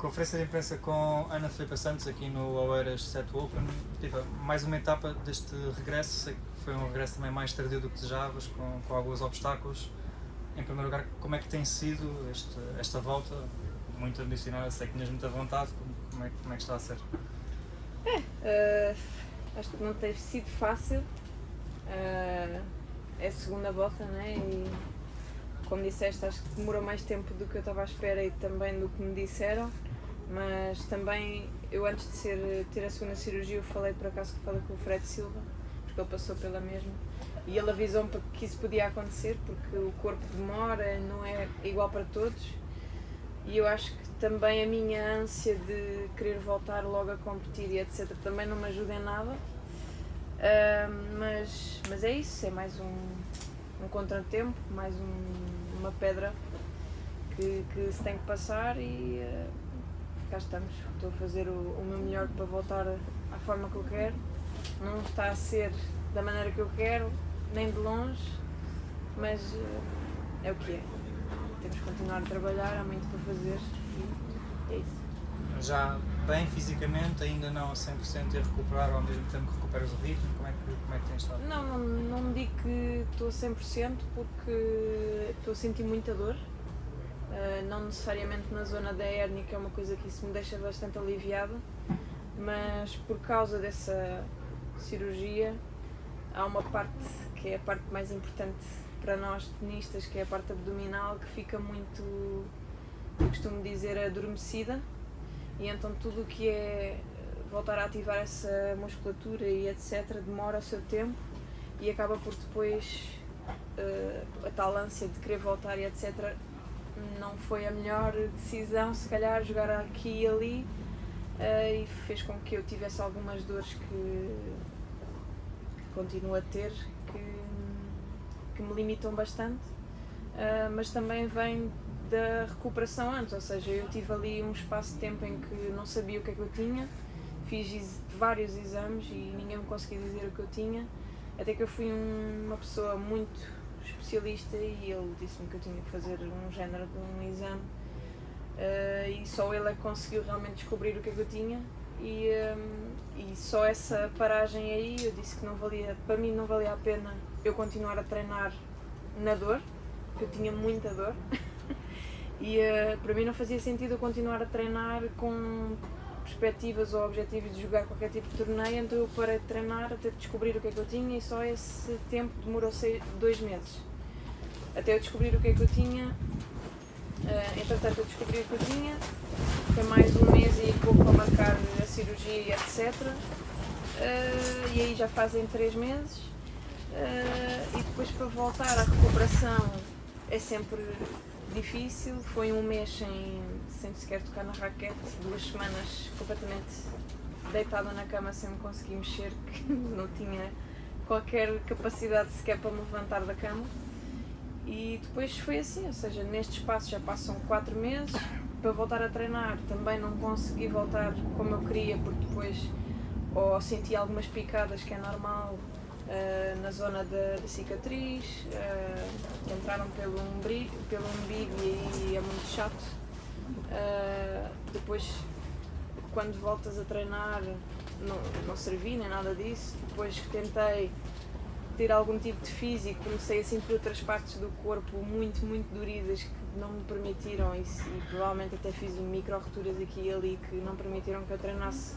conferência de imprensa com Ana Filipa Santos aqui no Oeiras 7 Open, mais uma etapa deste regresso. Sei que foi um regresso também mais tardio do que desejavas, com alguns obstáculos. Em primeiro lugar, como é que tem sido esta volta? Muito ambicionada, sei que tinhas muita vontade, como é que está a ser? Acho que não tem sido fácil. É a segunda volta, né? E como disseste, acho que demorou mais tempo do que eu estava à espera e também do que me disseram. Mas também, eu antes de ter a segunda cirurgia, eu falei com o Fred Silva, porque ele passou pela mesma. E ele avisou-me que isso podia acontecer, porque o corpo demora, não é igual para todos. E eu acho que também a minha ânsia de querer voltar logo a competir e etc. também não me ajuda em nada. Mas é isso, é mais um contratempo, mais uma pedra que se tem que passar e cá estamos. Estou a fazer o meu melhor para voltar à forma que eu quero. Não está a ser da maneira que eu quero, nem de longe, mas é o que é. Temos que continuar a trabalhar, há muito para fazer e é isso. Já bem fisicamente, ainda não a 100% e a recuperar ao mesmo tempo que recuperas o ritmo? Como é que tens estado? Não me digo que estou a 100% porque estou a sentir muita dor. Não necessariamente na zona da hérnia, que é uma coisa que isso me deixa bastante aliviada, mas por causa dessa cirurgia há uma parte que é a parte mais importante para nós tenistas, que é a parte abdominal, que fica muito, eu costumo dizer, adormecida, e então tudo o que é voltar a ativar essa musculatura e etc. demora o seu tempo e acaba por depois a tal ânsia de querer voltar e etc. não foi a melhor decisão, se calhar jogar aqui e ali, e fez com que eu tivesse algumas dores que continuo a ter, que me limitam bastante, mas também vem da recuperação antes, ou seja, eu tive ali um espaço de tempo em que não sabia o que é que eu tinha, fiz vários exames e ninguém me conseguia dizer o que eu tinha, até que eu fui uma pessoa muito especialista e ele disse-me que eu tinha que fazer um género de um exame, e só ele é que conseguiu realmente descobrir o que é que eu tinha, e só essa paragem aí eu disse que para mim não valia a pena eu continuar a treinar na dor, porque eu tinha muita dor. E para mim não fazia sentido eu continuar a treinar com perspectivas ou objetivos de jogar qualquer tipo de torneio, então eu parei de treinar até descobrir o que é que eu tinha, e só esse tempo demorou 2 meses até eu descobrir o que é que eu tinha. Entretanto eu descobri o que eu tinha, foi mais 1 mês e pouco para marcar a cirurgia e etc. E aí já fazem 3 meses, e depois para voltar à recuperação é sempre difícil. Foi 1 mês sem sequer tocar na raquete, 2 semanas completamente deitada na cama sem me conseguir mexer, que não tinha qualquer capacidade sequer para me levantar da cama. E depois foi assim, ou seja, neste espaço já passam 4 meses, para voltar a treinar também não consegui voltar como eu queria, porque depois ou senti algumas picadas, que é normal, na zona da cicatriz, que entraram pelo umbigo e é muito chato. Depois, quando voltas a treinar, não servi nem nada disso. Depois que tentei ter algum tipo de físico, comecei a sentir outras partes do corpo muito, muito doridas que não me permitiram, e provavelmente até fiz micro-rupturas aqui e ali que não permitiram que eu treinasse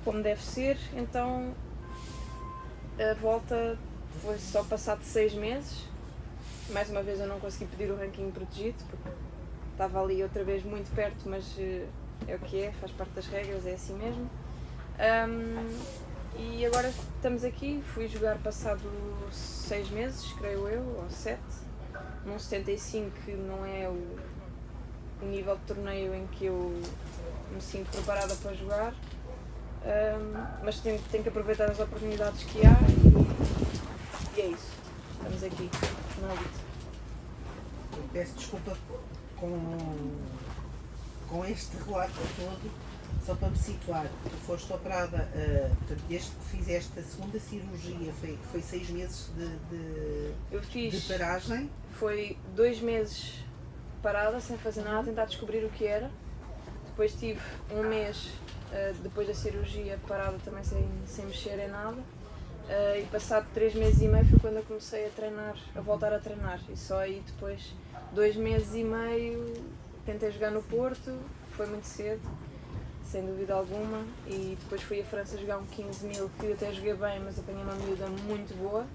como deve ser. Então a volta foi só passado 6 meses. Mais uma vez eu não consegui pedir o ranking protegido, porque estava ali outra vez muito perto, mas é o que é, faz parte das regras, é assim mesmo. E agora estamos aqui, fui jogar passado 6 meses, creio eu, ou 7, num 75, que não é o nível de torneio em que eu me sinto preparada para jogar, mas tenho que aproveitar as oportunidades que há e é isso, estamos aqui, na luta. Eu peço desculpa com este relato todo. Só para me situar, tu foste operada, portanto, desde que fizeste a segunda cirurgia, foi 6 meses de paragem? Foi 2 meses parada, sem fazer nada, a tentar descobrir o que era. depois tive um mês depois da cirurgia parada também sem mexer em nada. E passado 3 meses e meio foi quando eu comecei a voltar a treinar. E só aí depois, 2 meses e meio, tentei jogar no Porto, foi muito cedo, sem dúvida alguma. E depois fui à França jogar um 15.000, que até joguei bem, mas apanhei uma miúda muito boa.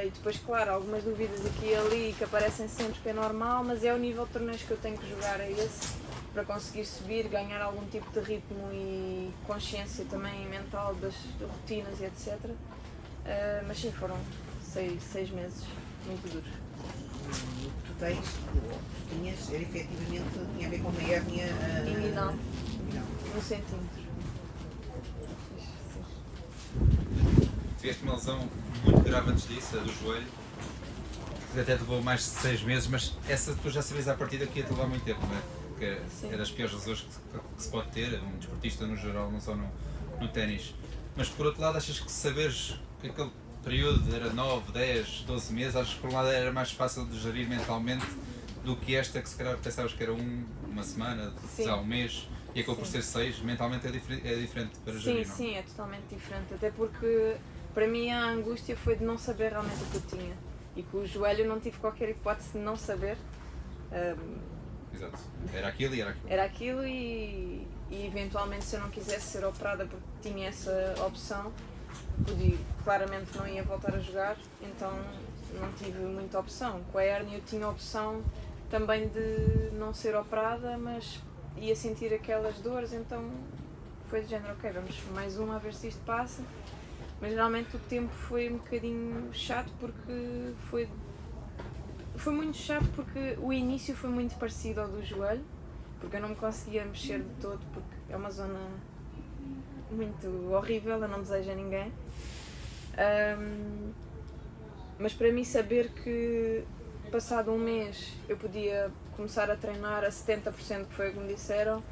E depois, claro, algumas dúvidas aqui e ali que aparecem sempre, que é normal, mas é o nível de torneios que eu tenho que jogar, é esse, para conseguir subir, ganhar algum tipo de ritmo e consciência também mental das rotinas e etc. Mas sim, foram 6 meses muito duros. Tinhas, era efetivamente, tinha a ver com uma hérnia inguinal, 1 centímetro. Tiveste uma lesão muito grave antes disso, a do joelho, que até te levou mais de 6 meses, mas essa tu já sabias à partida que ia te levar muito tempo, não é? Porque é das piores lesões que se pode ter, um desportista no geral, não só no ténis. Mas por outro lado, achas que saberes que aquele período era 9, 10, 12 meses, achas que por um lado era mais fácil de gerir mentalmente do que esta, que se calhar pensavas que era uma semana, um mês, e acabou por ser 6, mentalmente é diferente para gerir, não? Sim, é totalmente diferente, até porque para mim a angústia foi de não saber realmente o que eu tinha, e com o joelho eu não tive qualquer hipótese de não saber. Exato, era aquilo e era aquilo. Era aquilo e eventualmente se eu não quisesse ser operada porque tinha essa opção, claramente não ia voltar a jogar, então não tive muita opção. Com a hérnia eu tinha a opção também de não ser operada, mas ia sentir aquelas dores, então foi de género, ok, vamos mais uma a ver se isto passa. Mas realmente o tempo foi um bocadinho chato porque foi muito chato porque o início foi muito parecido ao do joelho, porque eu não me conseguia mexer de todo, porque é uma zona muito horrível, eu não desejo a ninguém. Mas para mim saber que passado um mês eu podia começar a treinar a 70%, que foi o que me disseram,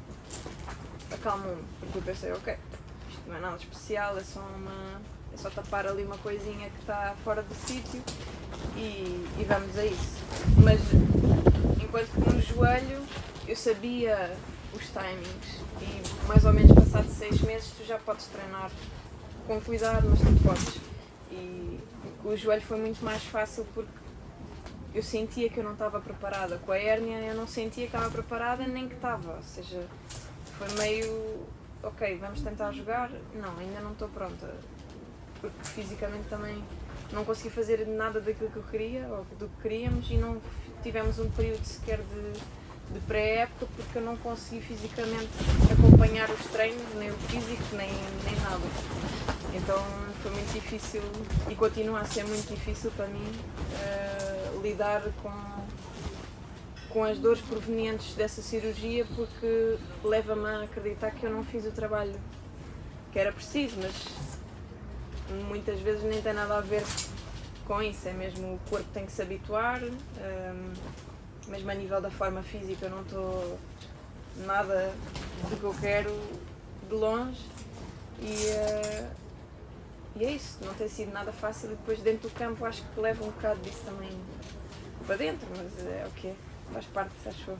acalmou-me, porque eu pensei, ok, isto não é nada especial, é só tapar ali uma coisinha que está fora do sítio e vamos a isso. Mas enquanto que no joelho eu sabia os timings e mais ou menos passado 6 meses tu já podes treinar com cuidado, mas tu podes. E com o joelho foi muito mais fácil porque eu sentia que eu não estava preparada. Com a hérnia eu não sentia que estava preparada nem que estava, ou seja, foi meio, ok, vamos tentar jogar, não, ainda não estou pronta, porque fisicamente também não consegui fazer nada daquilo que eu queria ou do que queríamos e não tivemos um período sequer de pré-época porque eu não consegui fisicamente acompanhar os treinos, nem o físico, nem nada. Então foi muito difícil e continua a ser muito difícil para mim lidar com as dores provenientes dessa cirurgia, porque leva-me a acreditar que eu não fiz o trabalho que era preciso, mas muitas vezes nem tem nada a ver com isso, é mesmo o corpo tem que se habituar, mesmo a nível da forma física eu não estou nada do que eu quero de longe e é isso, não tem sido nada fácil e depois dentro do campo acho que leva um bocado disso também para dentro, mas é o que é, faz parte, acho eu.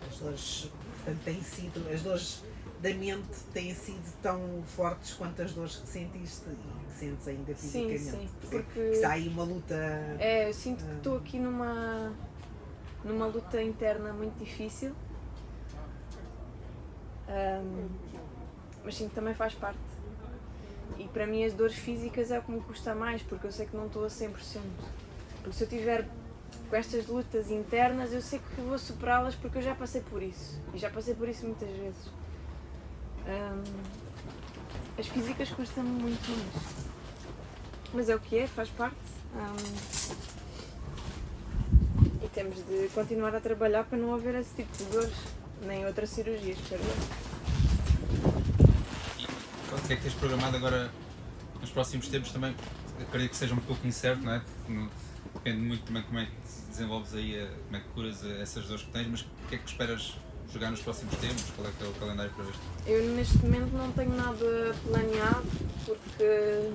As dores, portanto, têm sido, as dores da mente têm sido tão fortes quanto as dores que sentiste e que sentes ainda fisicamente. Sim, porque está aí uma luta. Eu sinto que estou aqui numa luta interna muito difícil, mas sim, também faz parte. E para mim as dores físicas é o que me custa mais, porque eu sei que não estou a 100%. Porque se eu tiver com estas lutas internas, eu sei que vou superá-las porque eu já passei por isso. E já passei por isso muitas vezes. As físicas custam-me muito mais. Mas é o que é, faz parte. E temos de continuar a trabalhar para não haver esse tipo de dores, nem outras cirurgias, espero eu. O que é que tens programado agora nos próximos tempos também? Acredito que seja um pouco incerto, não é? Depende muito também como é que desenvolves aí, como é que curas essas dores que tens, mas o que é que esperas jogar nos próximos tempos? Qual é que é o calendário para isto? Eu neste momento não tenho nada planeado porque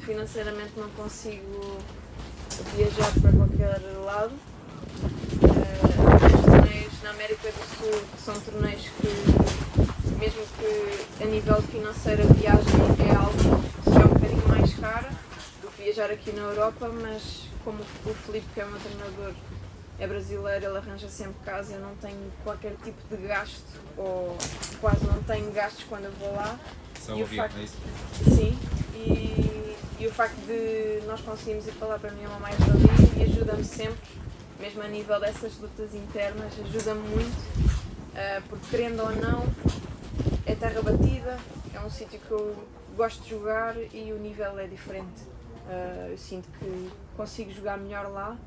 financeiramente não consigo viajar para qualquer lado. Os torneios na América do Sul são torneios que mesmo que a nível financeiro a viagem é algo que seja um bocadinho mais cara do que viajar aqui na Europa, mas como o Filipe, que é o meu treinador, é brasileiro, ele arranja sempre casa, eu não tenho qualquer tipo de gasto, ou quase não tenho gastos quando eu vou lá. Só E o ouvir, facto- é isso? Sim, e o facto de nós conseguirmos ir para lá para mim é uma mais-valia e ajuda-me sempre, mesmo a nível dessas lutas internas, ajuda-me muito, porque querendo ou não, é terra batida, é um sítio que eu gosto de jogar e o nível é diferente. Eu sinto que consigo jogar melhor lá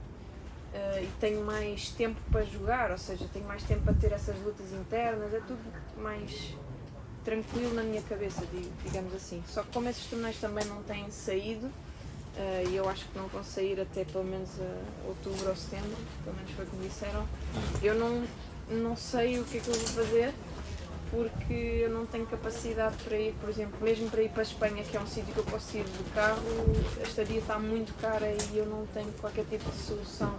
e tenho mais tempo para jogar, ou seja, tenho mais tempo para ter essas lutas internas, é tudo mais tranquilo na minha cabeça, digamos assim. Só que como esses torneios também não têm saído, e eu acho que não vão sair até pelo menos outubro ou setembro, pelo menos foi o que me disseram, eu não sei o que é que eu vou fazer, porque eu não tenho capacidade para ir, por exemplo, mesmo para ir para a Espanha, que é um sítio que eu posso ir de carro, a estadia está muito cara e eu não tenho qualquer tipo de solução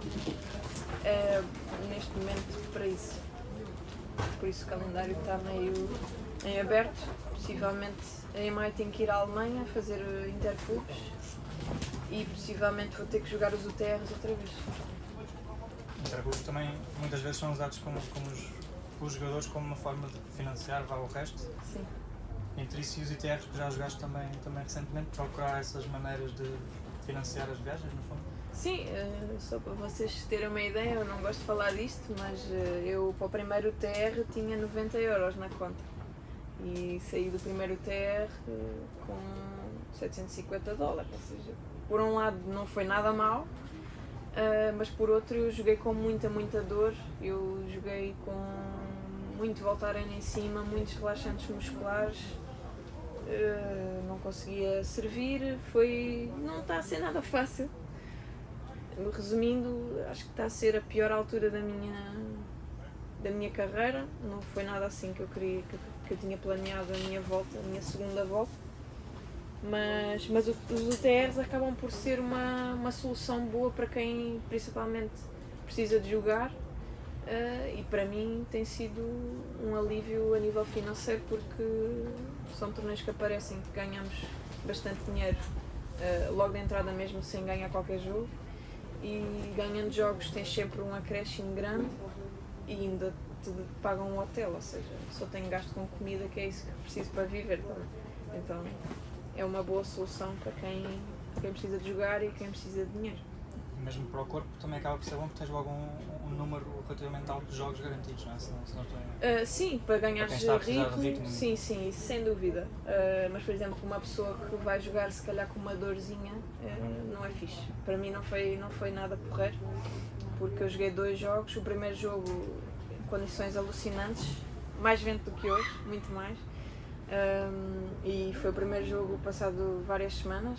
neste momento para isso. Por isso o calendário está meio em aberto. Possivelmente em maio tenho que ir à Alemanha fazer interclubes e possivelmente vou ter que jogar os UTRs outra vez. Interclubes também muitas vezes são usados pelos jogadores como uma forma de financiar o resto. Sim. Entre isso e os ITRs que já jogaste também recentemente, procurar essas maneiras de financiar as viagens, no fundo. Sim, só para vocês terem uma ideia, eu não gosto de falar disto, mas eu para o primeiro UTR tinha 90 euros na conta e saí do primeiro UTR com 750 dólares, ou seja, por um lado não foi nada mal, mas por outro eu joguei com muita dor, eu joguei com muito voltarem em cima, muitos relaxantes musculares, não conseguia servir, não está a ser nada fácil. Resumindo, acho que está a ser a pior altura da minha carreira, não foi nada assim que eu queria, que eu tinha planeado a minha volta, a minha segunda volta, mas os UTRs acabam por ser uma solução boa para quem principalmente precisa de jogar, e para mim tem sido um alívio a nível financeiro, porque são torneios que aparecem que ganhamos bastante dinheiro logo de entrada mesmo sem ganhar qualquer jogo. E ganhando jogos tens sempre um acréscimo grande e ainda te pagam um hotel, ou seja, só tenho gasto com comida, que é isso que preciso para viver também. Então é uma boa solução para quem precisa de jogar e quem precisa de dinheiro. Mesmo para o corpo também acaba por ser bom porque tens logo um número relativamente alto de jogos garantidos, não é? Se não estou Sim, para ganhares quem está a precisar de ritmo, ritmo. sim, isso sem dúvida. Mas por exemplo, uma pessoa que vai jogar se calhar com uma dorzinha não é fixe. Para mim não foi nada porreiro, porque eu joguei 2 jogos, o primeiro jogo em condições alucinantes, mais vento do que hoje, muito mais. E foi o primeiro jogo passado várias semanas.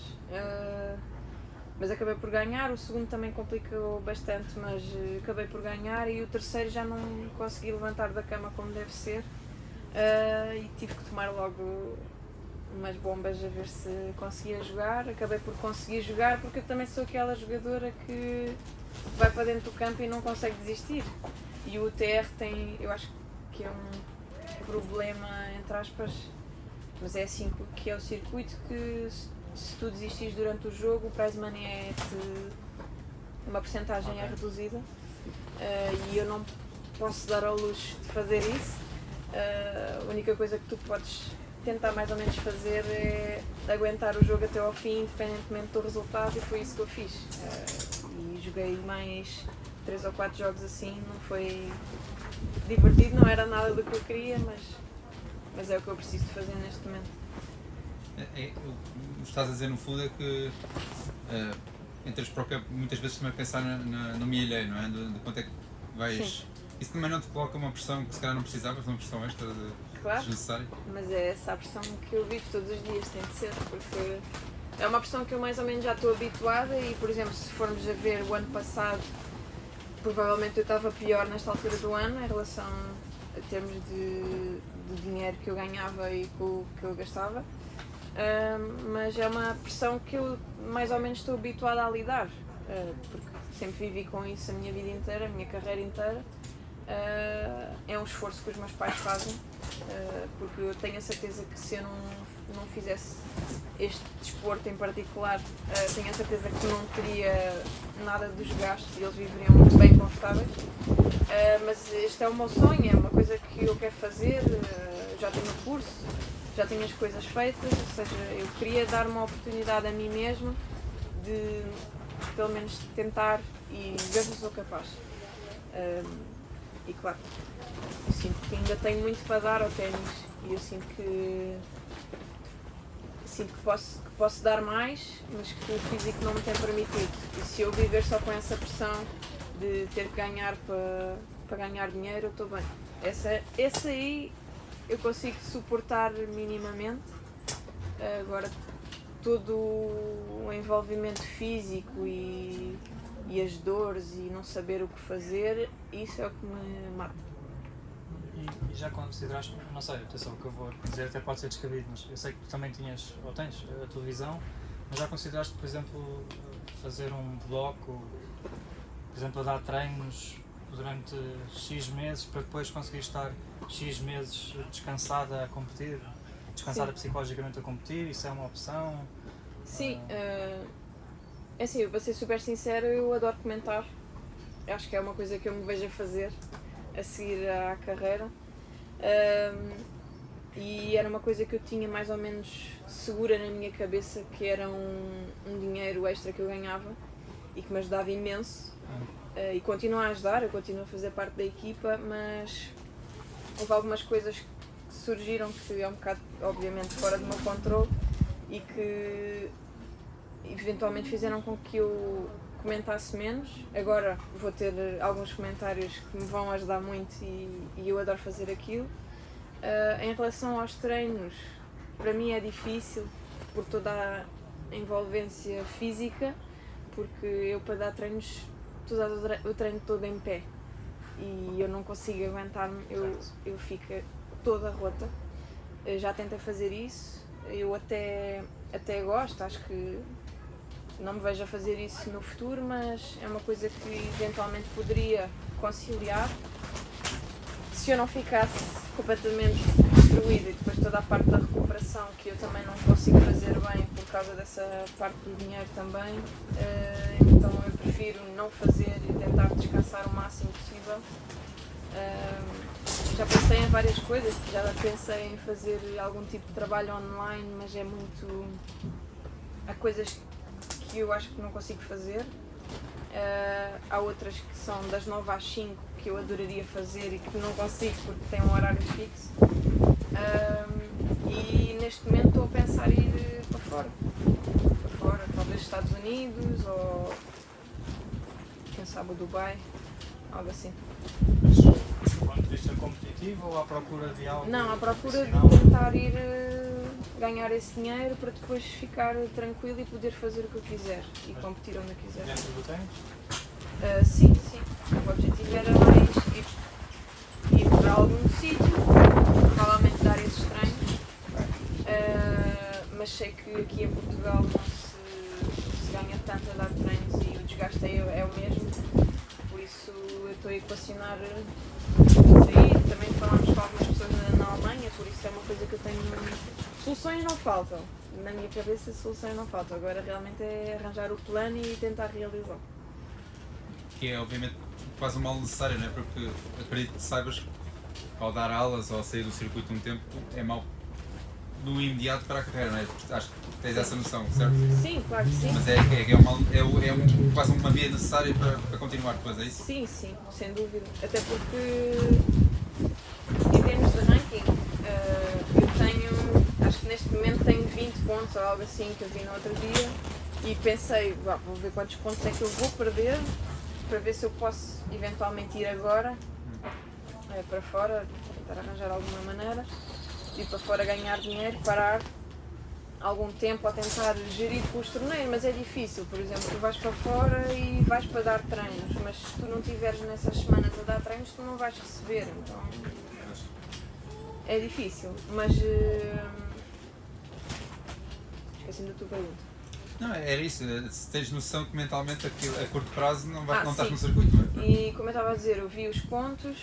Mas acabei por ganhar, o segundo também complicou bastante, mas acabei por ganhar, e o terceiro já não consegui levantar da cama como deve ser, e tive que tomar logo umas bombas a ver se conseguia jogar. Acabei por conseguir jogar porque eu também sou aquela jogadora que vai para dentro do campo e não consegue desistir, e o UTR tem, eu acho que é um problema entre aspas, mas é assim que é o circuito, que se tu desistires durante o jogo, o prize money uma porcentagem é reduzida, e eu não posso dar ao luxo de fazer isso. A única coisa que tu podes tentar mais ou menos fazer é aguentar o jogo até ao fim, independentemente do resultado, e foi isso que eu fiz. E joguei mais 3 ou 4 jogos assim, não foi divertido, não era nada do que eu queria, mas é o que eu preciso de fazer neste momento. O que estás a dizer no fundo é que entras para o campo muitas vezes também a pensar no milheiro, não é? De quanto é que vais. Sim. Isso também não te coloca uma pressão que se calhar não precisavas, uma pressão extra Claro, desnecessária? mas é essa a pressão que eu vivo todos os dias, tem de ser, porque é uma pressão que eu mais ou menos já estou habituada, e por exemplo, se formos a ver o ano passado, provavelmente eu estava pior nesta altura do ano em relação a termos de dinheiro que eu ganhava e com o que eu gastava. Mas é uma pressão que eu mais ou menos estou habituada a lidar, porque sempre vivi com isso a minha vida inteira, a minha carreira inteira, é um esforço que os meus pais fazem, porque eu tenho a certeza que se eu não fizesse este desporto em particular, tenho a certeza que não teria nada dos gastos e eles viveriam bem confortáveis. Mas este é o meu sonho, é uma coisa que eu quero fazer, já tenho o curso, já tenho as coisas feitas, ou seja, eu queria dar uma oportunidade a mim mesma de pelo menos tentar e ver se sou capaz. E claro, eu sinto que ainda tenho muito para dar ao ténis e eu sinto que posso dar mais, mas que o físico não me tem permitido. E se eu viver só com essa pressão de ter que ganhar para ganhar dinheiro, eu estou bem. Essa aí eu consigo suportar minimamente. Agora, todo o envolvimento físico e as dores e não saber o que fazer, isso é o que me mata. E já consideraste, não sei, atenção, o que eu vou dizer até pode ser descabido, mas eu sei que tu também tinhas, ou tens, a televisão, mas já consideraste, por exemplo, fazer um bloco, por exemplo, a dar treinos durante X meses para depois conseguir estar X meses descansada a competir, descansada psicologicamente a competir, isso é uma opção? Sim, é assim, para ser super sincera, eu adoro comentar, acho que é uma coisa que eu me vejo a fazer a seguir à carreira, e era uma coisa que eu tinha mais ou menos segura na minha cabeça, que era um dinheiro extra que eu ganhava e que me ajudava imenso, e continua a ajudar, eu continuo a fazer parte da equipa, mas houve algumas coisas que surgiram que é um bocado, obviamente, fora do meu controle e que eventualmente fizeram com que eu comentasse menos. Agora vou ter alguns comentários que me vão ajudar muito e eu adoro fazer aquilo. Em relação aos treinos, para mim é difícil por toda a envolvência física, porque eu para dar treinos, eu treino todo em pé e eu não consigo aguentar-me, eu fico toda rota. Eu já tentei fazer isso, eu até gosto, acho que não me vejo a fazer isso no futuro, mas é uma coisa que eventualmente poderia conciliar se eu não ficasse completamente destruída, e depois toda a parte da recuperação que eu também não consigo fazer bem por causa dessa parte do dinheiro também, então eu prefiro não fazer e tentar descansar o máximo possível. Já pensei em várias coisas, já pensei em fazer algum tipo de trabalho online, mas é muito... há coisas que eu acho que não consigo fazer, há outras que são das 9 às 5 que eu adoraria fazer e que não consigo porque tem um horário fixo, e neste momento estou a pensar em ir para fora, talvez Estados Unidos ou quem sabe o Dubai, algo assim. Mas do ponto de vista competitivo ou à procura de algo? Não, à procura de profissional? tentar ir ganhar esse dinheiro para depois ficar tranquilo e poder fazer o que eu quiser e competir onde eu quiser. Dentro do ténis? Sim. O objetivo era mais ir para algum sítio, provavelmente dar esses treinos, mas sei que aqui em Portugal não se ganha tanto a dar treinos e o desgaste é o mesmo, por isso eu estou a equacionar sair. Também falámos com algumas pessoas na Alemanha, por isso é uma coisa que eu tenho. Soluções não faltam, na minha cabeça soluções não faltam, agora realmente é arranjar o plano e tentar realizá-lo. Que é obviamente quase um mal necessário, não é? Porque acredito que saibas que ao dar aulas ou ao sair do circuito um tempo é mau no imediato para a carreira, não é? Acho que tens essa noção, certo? Sim, claro que sim. Mas quase uma via necessária para continuar depois, é isso? Sim, sem dúvida. Até porque em termos de ranking, acho que neste momento tenho 20 pontos ou algo assim que eu vi no outro dia e pensei, vou ver quantos pontos é que eu vou perder para ver se eu posso eventualmente ir agora para fora, tentar arranjar alguma maneira, ir para fora ganhar dinheiro, parar algum tempo a tentar gerir com os torneios, mas é difícil. Por exemplo, tu vais para fora e vais para dar treinos, mas se tu não estiveres nessas semanas a dar treinos, tu não vais receber, então é difícil, mas esqueci-me da tua pergunta. Não, era isso, se tens noção que mentalmente aquilo, a curto prazo não estás sim. no circuito, não é? E como eu estava a dizer, eu vi os pontos,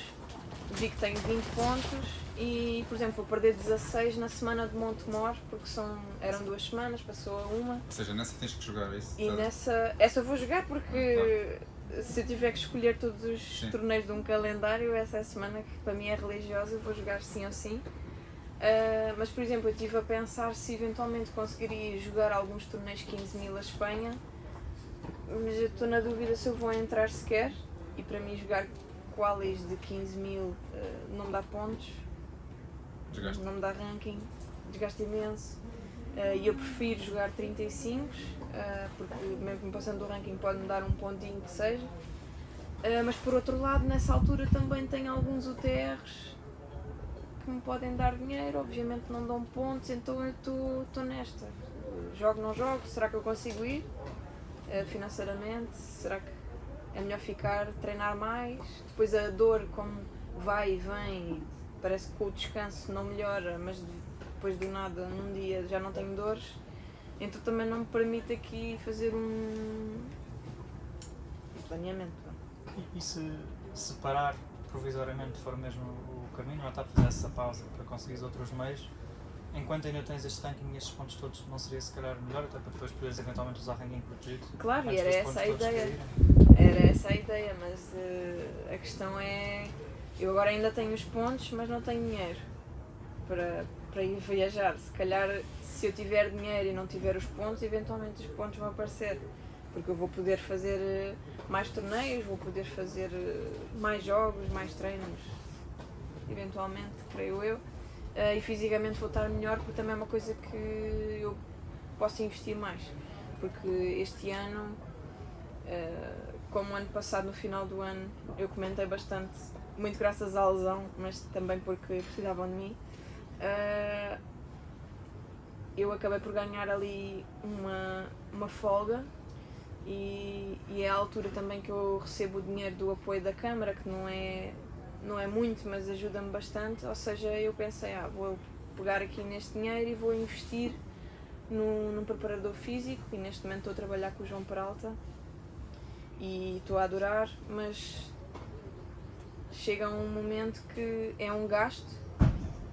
vi que tenho 20 pontos e, por exemplo, vou perder 16 na semana de Montemor, porque eram 2 semanas, passou a uma. Ou seja, nessa tens que jogar isso. E essa eu vou jogar porque se eu tiver que escolher todos os torneios de um calendário, essa é a semana que para mim é religiosa, eu vou jogar sim ou sim. Mas, por exemplo, eu estive a pensar se eventualmente conseguiria jogar alguns torneios 15.000 a Espanha, mas eu estou na dúvida se eu vou entrar sequer, e para mim jogar qualis de 15.000 não me dá pontos, Desgaste. não me dá ranking, desgaste imenso, e eu prefiro jogar 35, porque mesmo passando do ranking pode-me dar um pontinho que seja, mas por outro lado, nessa altura também tenho alguns UTRs que me podem dar dinheiro, obviamente não dão pontos, então eu estou nesta. Jogo, não jogo, será que eu consigo ir financeiramente? Será que é melhor ficar, treinar mais? Depois a dor, como vai e vem, parece que com o descanso não melhora, mas depois do nada, num dia já não tenho dores, então também não me permite aqui fazer um planeamento. E se parar provisoriamente for mesmo o caminho, ou está a fazer essa pausa para conseguir outros meios, enquanto ainda tens este ranking e estes pontos todos, não seria se calhar melhor, até para depois poderes eventualmente usar ranking protegido? Claro, e antes era dos essa pontos a todos ideia. caírem? Era essa a ideia, mas a questão é, eu agora ainda tenho os pontos, mas não tenho dinheiro para ir viajar. Se calhar, se eu tiver dinheiro e não tiver os pontos, eventualmente os pontos vão aparecer, porque eu vou poder fazer mais torneios, vou poder fazer mais jogos, mais treinos, eventualmente, creio eu, e fisicamente vou estar melhor, porque também é uma coisa que eu posso investir mais, porque este ano, como o ano passado, no final do ano, eu comentei bastante, muito graças à lesão, mas também porque precisavam de mim, eu acabei por ganhar ali uma folga, e é a altura também que eu recebo o dinheiro do apoio da Câmara, que não é muito, mas ajuda-me bastante, ou seja, eu pensei, vou pegar aqui neste dinheiro e vou investir num preparador físico, e neste momento estou a trabalhar com o João Peralta e estou a adorar, mas chega um momento que é um gasto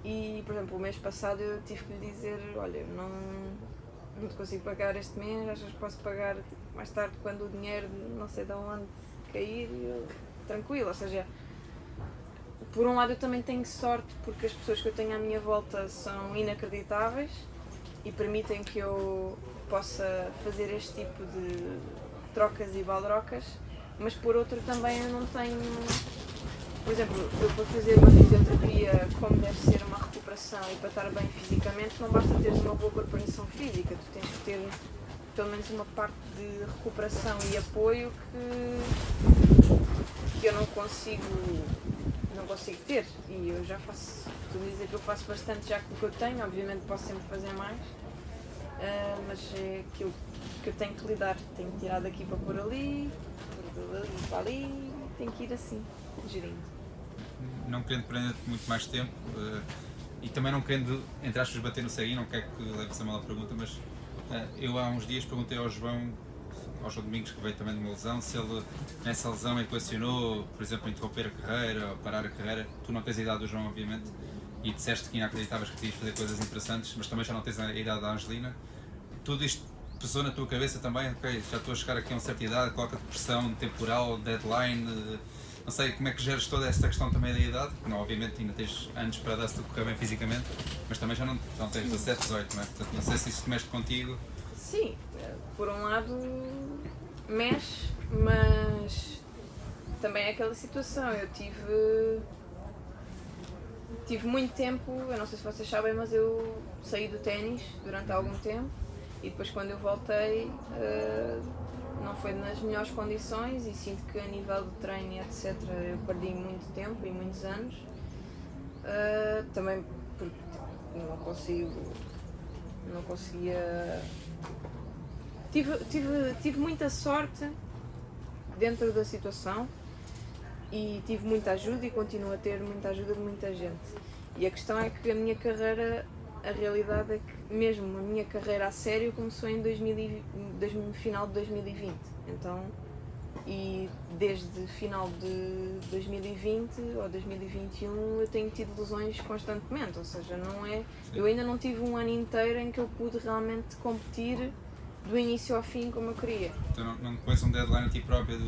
e, por exemplo, o mês passado eu tive que lhe dizer, olha, não te consigo pagar este mês, achas que posso pagar mais tarde quando o dinheiro não sei de onde cair, e eu, tranquilo, ou seja, por um lado eu também tenho sorte porque as pessoas que eu tenho à minha volta são inacreditáveis e permitem que eu possa fazer este tipo de trocas e baldrocas, mas por outro também eu não tenho, por exemplo, eu para fazer uma fisioterapia como deve ser uma recuperação e para estar bem fisicamente não basta teres uma boa preparação física, tu tens que ter pelo menos uma parte de recuperação e apoio que eu não consigo ter, e eu já faço, estou a dizer que eu faço bastante já com o que eu tenho, obviamente posso sempre fazer mais, mas é aquilo que eu tenho que lidar, tenho que tirar daqui para pôr ali, para ali, tenho que ir assim, gerindo. Não querendo prender-te muito mais tempo e também não querendo, entre aspas, bater no ceguinho, não quero que leves a mal a pergunta, mas eu há uns dias perguntei ao João Domingos, que veio também de uma lesão, se ele nessa lesão equacionou, por exemplo, interromper a carreira ou parar a carreira. Tu não tens a idade do João, obviamente, e disseste que ainda acreditavas que podias fazer coisas interessantes, mas também já não tens a idade da Angelina. Tudo isto pesou na tua cabeça também? Ok, já estou a chegar aqui a uma certa idade, coloca-te pressão temporal, deadline, não sei como é que geres toda esta questão também da idade, porque não, obviamente ainda tens anos para dar-se a correr bem fisicamente, mas também já não tens 17, 18, não é? Portanto, não sei se isto mexe contigo. Sim, por um lado mexe, mas também é aquela situação, eu tive muito tempo, eu não sei se vocês sabem, mas eu saí do ténis durante algum tempo e depois quando eu voltei não foi nas melhores condições e sinto que a nível de treino e etc eu perdi muito tempo e muitos anos, também porque não conseguia. Tive muita sorte dentro da situação e tive muita ajuda e continuo a ter muita ajuda de muita gente. E a questão é que a minha carreira, a realidade é que mesmo a minha carreira a sério começou em final de 2020. Então e desde final de 2020 ou 2021 eu tenho tido lesões constantemente, ou seja, não é, eu ainda não tive um ano inteiro em que eu pude realmente competir do início ao fim como eu queria. Então não pões um deadline a ti própria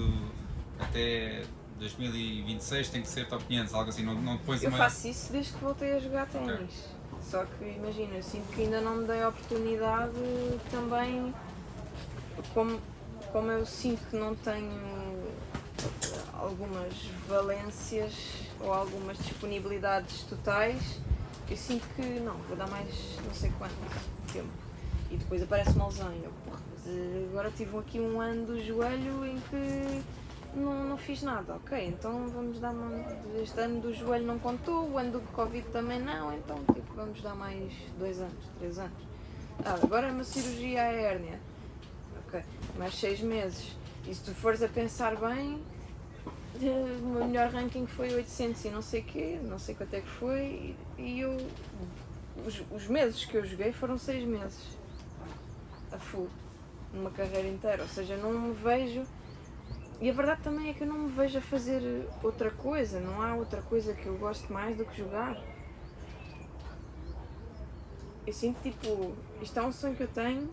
até 2026 tem que ser top 500, algo assim, não pões Eu uma... faço isso desde que voltei a jogar ténis. Só que imagina, eu sinto que ainda não me dei a oportunidade também, como eu sinto que não tenho algumas valências ou algumas disponibilidades totais, eu sinto que não, vou dar mais não sei quanto tempo. E depois aparece uma lesão e eu, porra, mas agora tive aqui um ano do joelho em que não fiz nada, ok, então vamos dar este ano do joelho não contou, o ano do Covid também não, então tipo, vamos dar mais 2 anos, 3 anos. Agora é uma cirurgia à hérnia, ok, mais 6 meses. E se tu fores a pensar bem, o meu melhor ranking foi 800 e não sei quê, não sei quanto é que foi, e eu, os meses que eu joguei foram 6 meses, a full, numa carreira inteira, ou seja, não me vejo. E a verdade também é que eu não me vejo a fazer outra coisa, não há outra coisa que eu gosto mais do que jogar. Eu sinto tipo, isto é um sonho que eu tenho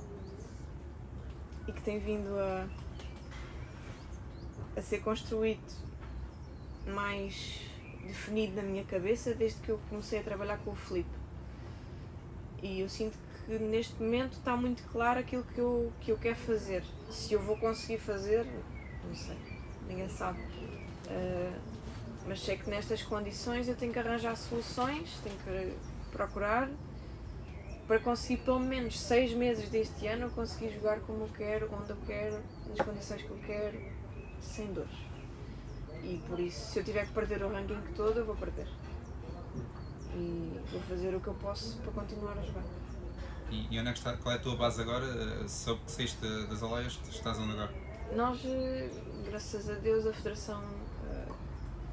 e que tem vindo a ser construído mais definido na minha cabeça desde que eu comecei a trabalhar com o Filipe. E eu sinto que neste momento está muito claro aquilo que eu quero fazer. Se eu vou conseguir fazer, não sei, ninguém sabe, mas sei que nestas condições eu tenho que arranjar soluções, tenho que procurar para conseguir pelo menos 6 meses deste ano eu conseguir jogar como eu quero, onde eu quero, nas condições que eu quero, sem dores. E por isso, se eu tiver que perder o ranking todo, eu vou perder. E vou fazer o que eu posso para continuar a jogar. E onde é que está, qual é a tua base agora? Soube que saíste das Aleias, estás onde agora? Nós, graças a Deus, a Federação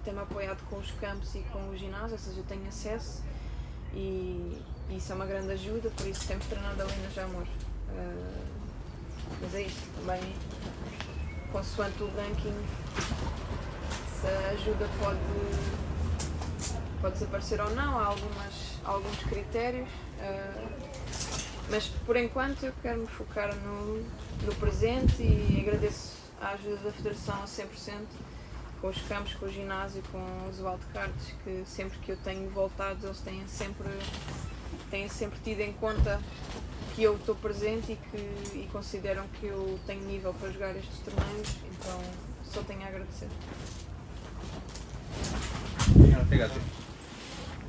tem-me apoiado com os campos e com o ginásio, ou seja, eu tenho acesso e isso é uma grande ajuda, por isso temos treinado ali no Jamor. Mas é isto, também, consoante o ranking, essa ajuda pode desaparecer ou não, há alguns critérios, mas por enquanto eu quero me focar no presente e agradeço a ajuda da Federação a 100%, com os campos, com o ginásio, com os wildcards, que sempre que eu tenho voltado eles têm sempre tido em conta que eu estou presente e consideram que eu tenho nível para jogar estes torneios, então só tenho a agradecer. Obrigado.